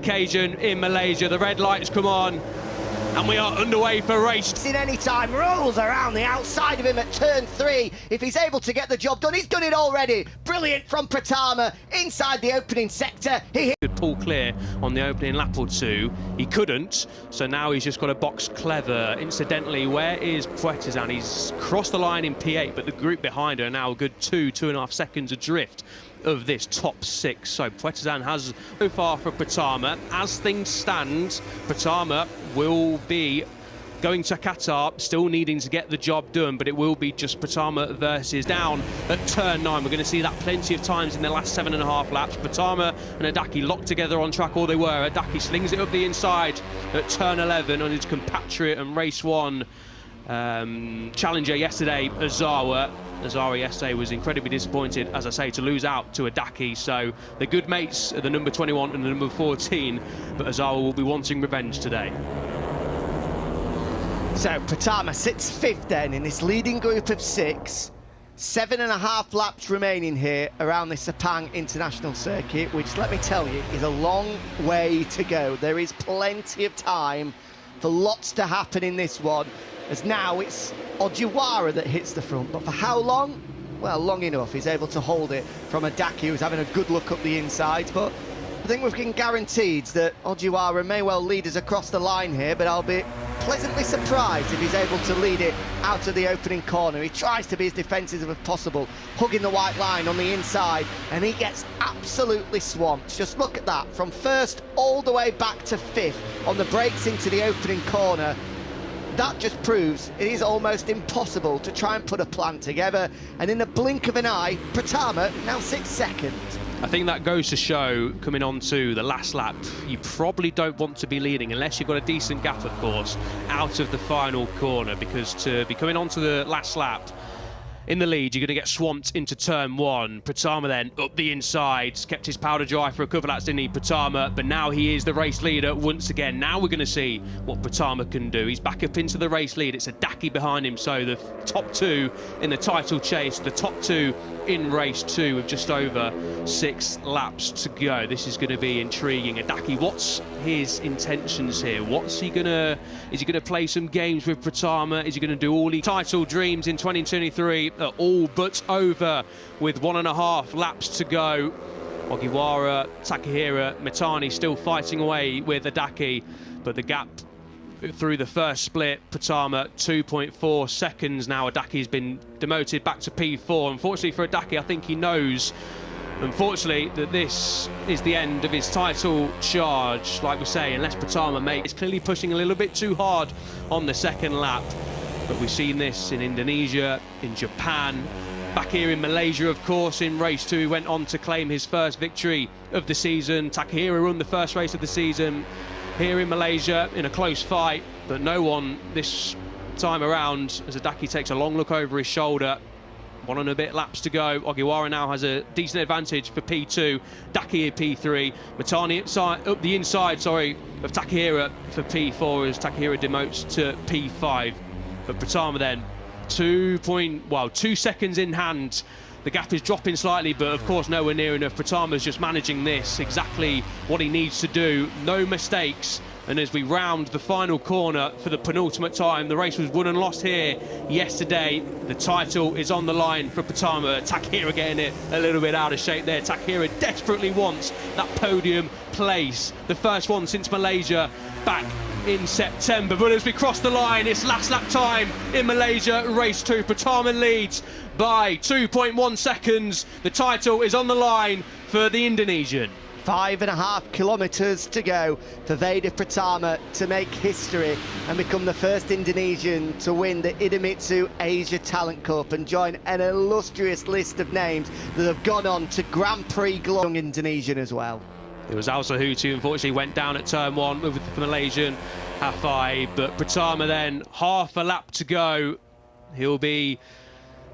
occasion in Malaysia. The red lights come on, and we are underway for race. In any time, rolls around the outside of him at turn 3. If he's able to get the job done, he's done it already. Brilliant from Pratama inside the opening sector. He could pull clear on the opening lap or two. He couldn't, so now he's just got to box clever. Incidentally, where is Pratama? He's crossed the line in P8, but the group behind her are now a good 2.5 seconds adrift of this top 6. So Pratama has so far for Pertama. As things stand, Pertama will be going to Qatar, still needing to get the job done, but it will be just Pertama versus down at turn 9. We're going to see that plenty of times in the last 7.5 laps. Pertama and Adaki locked together on track, or they were. Adaki slings it up the inside at turn 11 on his compatriot and race 1 challenger yesterday, Ozawa. Ozawa yesterday was incredibly disappointed, as I say, to lose out to Adaki. So the good mates are the number 21 and the number 14, but Ozawa will be wanting revenge today. So Pratama sits 5th then in this leading group of 6. 7.5 laps remaining here around the Sepang International Circuit, which, let me tell you, is a long way to go. There is plenty of time for lots to happen in this one, as now it's Juara that hits the front. But for how long? Well, long enough. He's able to hold it from Adaki, who's having a good look up the inside. But I think we've been guaranteed that Juara may well lead us across the line here, but I'll be pleasantly surprised if he's able to lead it out of the opening corner. He tries to be as defensive as possible, hugging the white line on the inside, and he gets absolutely swamped. Just look at that, from 1st all the way back to 5th on the brakes into the opening corner. That just proves it is almost impossible to try and put a plan together, and in the blink of an eye, Pratama now sits 2nd. I think that goes to show, coming on to the last lap, you probably don't want to be leading, unless you've got a decent gap, of course, out of the final corner, because to be coming on to the last lap in the lead, you're going to get swamped into turn 1. Pratama then up the inside, kept his powder dry for a couple of laps, didn't he, Pratama? But now he is the race leader once again. Now we're going to see what Pratama can do. He's back up into the race lead. It's Adaki behind him, so the top 2 in the title chase, the top 2 in race 2 with just over 6 laps to go. This is going to be intriguing. Adaki, what's his intentions here? Is he going to play some games with Pratama? Is he going to do all the title dreams in 2023 are all but over with 1.5 laps to go? Ogiwara, Takahira, Mitani still fighting away with Adaki, but the gap through the first split, Pratama 2.4 seconds now. Adaki's been demoted back to P4. Unfortunately for Adaki, I think he knows, unfortunately, that this is the end of his title charge. Like we say, unless Pratama makes, it's clearly pushing a little bit too hard on the 2nd lap. But we've seen this in Indonesia, in Japan, back here in Malaysia, of course, in race 2. He went on to claim his first victory of the season. Takahira won the first race of the season here in Malaysia in a close fight, but no one this time around, as Adaki takes a long look over his shoulder. 1 and a bit laps to go. Ogiwara now has a decent advantage for P2. Daki in P3. Mitani up the inside, of Takahira for P4 as Takahira demotes to P5. But Pratama then 2 seconds in hand. The gap is dropping slightly, but of course nowhere near enough. Pratama's just managing this exactly what he needs to do. No mistakes. And as we round the final corner for the penultimate time, the race was won and lost here yesterday. The title is on the line for Pratama. Takahira getting it a little bit out of shape there. Takahira desperately wants that podium place. The first one since Malaysia back in September. But as we cross the line, it's last lap time in Malaysia, race 2. Pratama leads by 2.1 seconds. The title is on the line for the Indonesian. 5.5 kilometres to go for Veda Pratama to make history and become the first Indonesian to win the Idemitsu Asia Talent Cup and join an illustrious list of names that have gone on to Grand Prix glory. Indonesian as well. It was Al-Sahuti who unfortunately went down at turn 1 with the Malaysian Hafai, but Pratama then half a lap to go. He'll be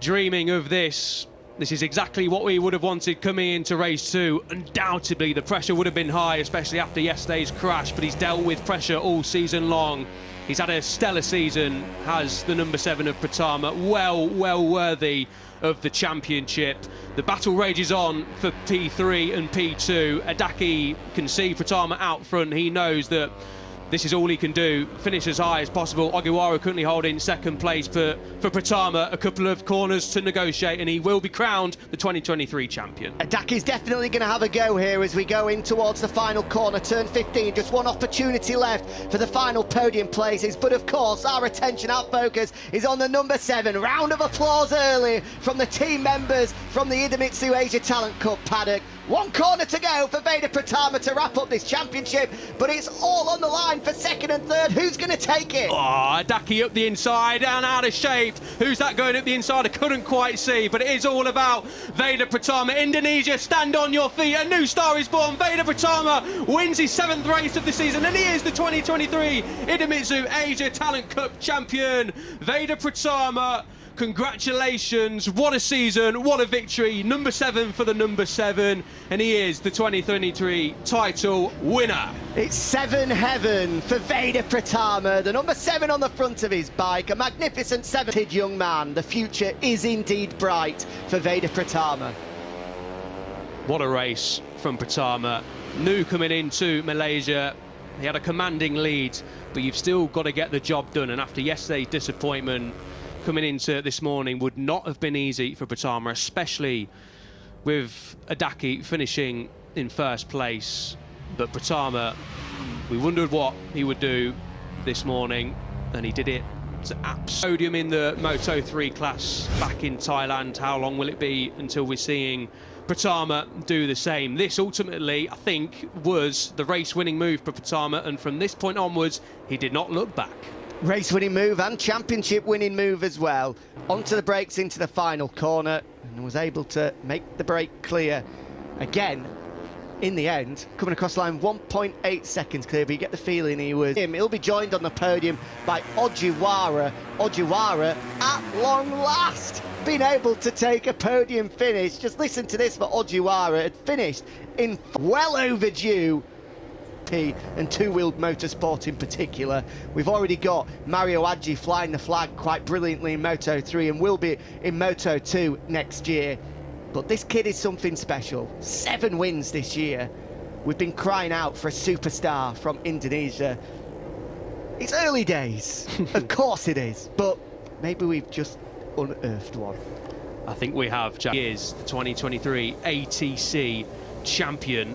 dreaming of this. This is exactly what we would have wanted coming into race 2. Undoubtedly, the pressure would have been high, especially after yesterday's crash, but he's dealt with pressure all season long. He's had a stellar season, has the number 7 of Pratama, well worthy of the championship. The battle rages on for P3 and P2. Adaki can see Pratama out front. He knows that this is all he can do, finish as high as possible. Ogiwara currently holding second place, but for Pratama, a couple of corners to negotiate, and he will be crowned the 2023 champion. Adaki's definitely going to have a go here as we go in towards the final corner, turn 15. Just one opportunity left for the final podium places, but of course our attention, our focus is on the number 7. Round of applause early from the team members from the Idemitsu Asia Talent Cup paddock. One corner to go for Veda Pratama to wrap up this championship, but it's all on the line for second and third. Who's going to take it? Oh, Adaki up the inside and out of shape. Who's that going up the inside? I couldn't quite see, but it is all about Veda Pratama. Indonesia, stand on your feet. A new star is born. Veda Pratama wins his 7th race of the season, and he is the 2023 Idemitsu Asia Talent Cup champion. Veda Pratama, congratulations, what a season, what a victory. Number 7 for the number 7, and he is the 2023 title winner. It's 7 heaven for Veda Pratama, the number 7 on the front of his bike, a magnificent 7-year-old young man. The future is indeed bright for Veda Pratama. What a race from Pratama. New coming into Malaysia, he had a commanding lead, but you've still got to get the job done, and after yesterday's disappointment, coming into this morning would not have been easy for Pratama, especially with Adaki finishing in first place. But Pratama, we wondered what he would do this morning, and he did it. It's an absolute podium in the Moto 3 class back in Thailand. How long will it be until we're seeing Pratama do the same? This ultimately, I think, was the race-winning move for Pratama, and from this point onwards, he did not look back. Race-winning move and championship-winning move as well. Onto the brakes into the final corner, and was able to make the break clear again. In the end, coming across the line 1.8 seconds clear, but you get the feeling he was him. He'll be joined on the podium by Ogiwara. Ogiwara, at long last, been able to take a podium finish. Just listen to this for Ogiwara. Had finished in well overdue and two-wheeled motorsport in particular. We've already got Mario Aggi flying the flag quite brilliantly in Moto 3 and will be in Moto 2 next year. But this kid is something special. 7 wins this year. We've been crying out for a superstar from Indonesia. It's early days, of course it is, but maybe we've just unearthed one. I think we have. Jack. He is the 2023 ATC champion.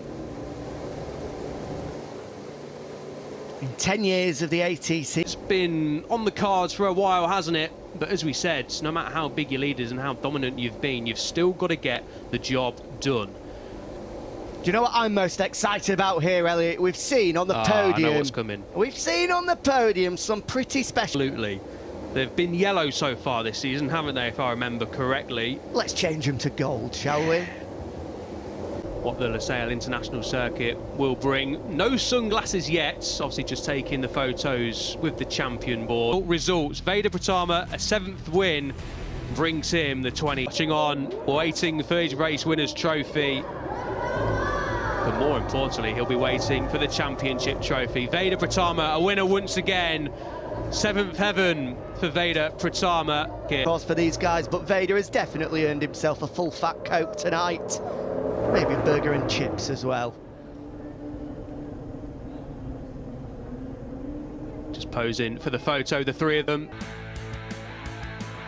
In 10 years of the ATC. It's been on the cards for a while, hasn't it? But as we said, no matter how big your lead is and how dominant you've been, you've still got to get the job done. Do you know what I'm most excited about here, Elliot? We've seen on the podium. I know what's coming. We've seen on the podium some pretty special. Absolutely. They've been yellow so far this season, haven't they, if I remember correctly? Let's change them to gold, shall we? What the Lusail International Circuit will bring. No sunglasses yet, obviously just taking the photos with the champion board. Results, Veda Pratama, a 7th win, brings him the 20. Watching on, waiting for his race winner's trophy. But more importantly, he'll be waiting for the championship trophy. Veda Pratama, a winner once again. 7th heaven for Veda Pratama. Of course for these guys, but Veda has definitely earned himself a full fat Coke tonight. Maybe a burger and chips as well. Just posing for the photo, the 3 of them.